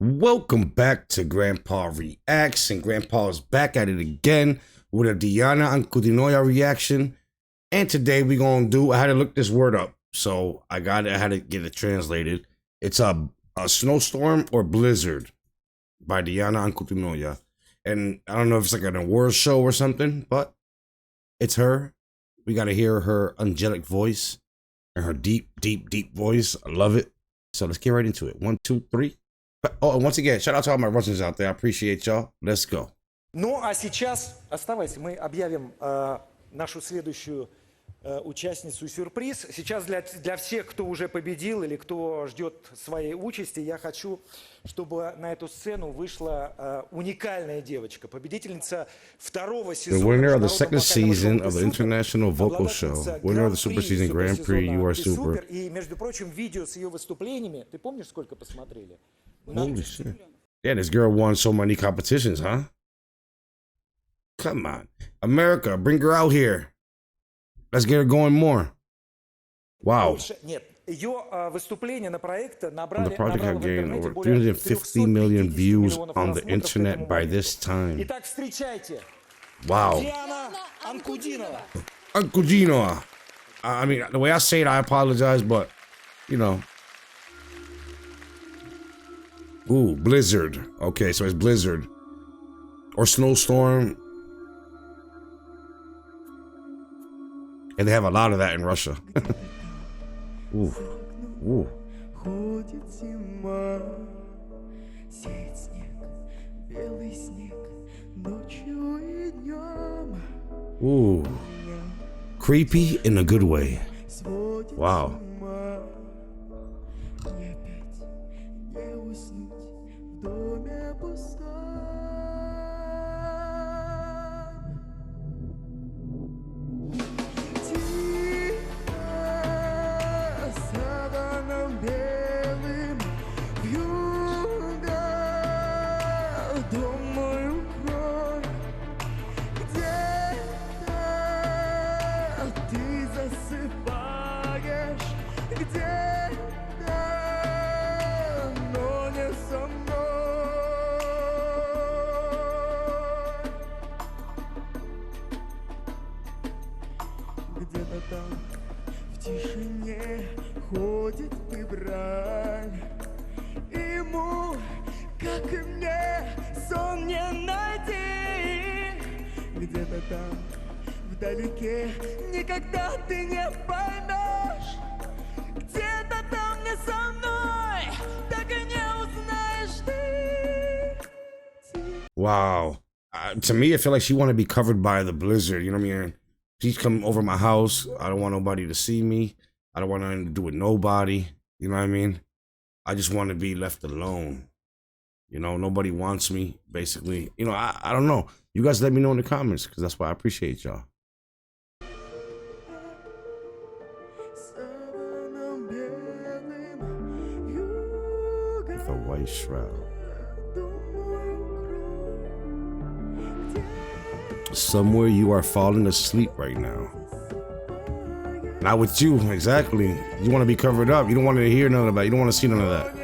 Welcome back to Grandpa Reacts, and Grandpa is back at it again with a Diana Ankudinova reaction. And today we're gonna do. I had to look this word up, so I had to get it translated. It's a snowstorm or blizzard by Diana Anкудинова, and I don't know if it's like an award show or something, but it's her. We got to hear her angelic voice and her deep, deep, deep voice. I love it. So let's get right into it. 1, 2, 3. Oh, and once again, shout out to all my Russians out there. I appreciate y'all. Let's go. Ну, а сейчас, оставайся, мы объявим нашу следующую участницу сюрприз. Сейчас для всех, кто уже победил или кто ждет своей участи, я хочу, чтобы на эту сцену вышла уникальная девочка, победительница второго сезона. The winner of the second season of the International Vocal Show, winner of the Super Season Grand Prix, You Are Super. И, между прочим, видео с ее выступлениями, ты помнишь, сколько посмотрели? Holy shit. Yeah, this girl won so many competitions, huh? Come on. America, bring her out here. Let's get her going more. Wow. Нет, ее выступления на проекте The набрали project have gained over 350 million views on the internet by this time. Итак, встречайте. Wow. Диана Анкудинова. Anкудинова. I mean, the way I say it, I apologize, but, you know. Ooh, blizzard. Okay, so it's blizzard. Or snowstorm. And they have a lot of that in Russia. Ooh. Ooh. Ooh. Creepy in a good way. Wow. Где-то там в тишине ходит февраль. Ему, как и мне, сон не найти. Где-то там вдалеке никогда ты не поймешь. Где-то там не со мной, так и не узнаешь ты. Wow. To me, I feel like she want to be covered by the blizzard. You know what I mean? She's come over my house. I don't want nobody to see me. I don't want nothing to do with nobody. You know what I mean? I just want to be left alone. You know, nobody wants me, basically. You know, I don't know. You guys let me know in the comments, because that's why I appreciate y'all. With a white shroud. Somewhere you are falling asleep right now. Not with you, exactly. You want to be covered up. You don't want to hear none of that. You don't want to see none of that.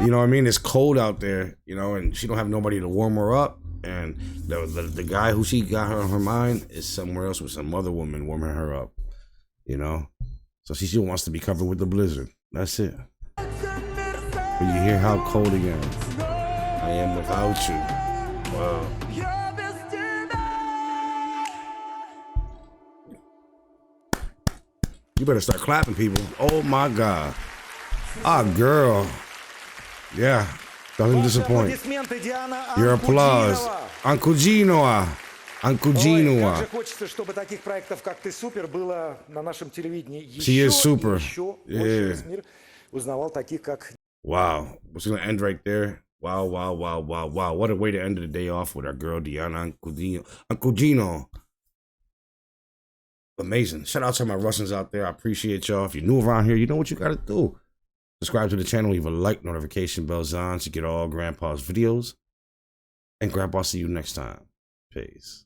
You know what I mean? It's cold out there, you know, and she don't have nobody to warm her up. And the guy who she got her on her mind is somewhere else with some other woman warming her up, you know? So she still wants to be covered with the blizzard. That's it. But you hear how cold again. I am without you. Wow. You better start clapping, people. Oh my God. Ah, girl. Yeah. Doesn't disappoint. Your applause. ANKUDINOVA. ANKUDINOVA. Как же хочется, чтобы таких проектов, как «Ты супер», было на нашем телевидении She is super. Еще больше весь мир узнавал таких, как... Wow. We're going to end right there. Wow, wow, wow, wow, wow. What a way to end the day off with our girl, Diana Anкудинова. Amazing. Shout out to my Russians out there. I appreciate y'all. If you're new around here, you know what you got to do. Subscribe to the channel, leave a like, notification bells on to get all Grandpa's videos. And Grandpa, see you next time. Peace.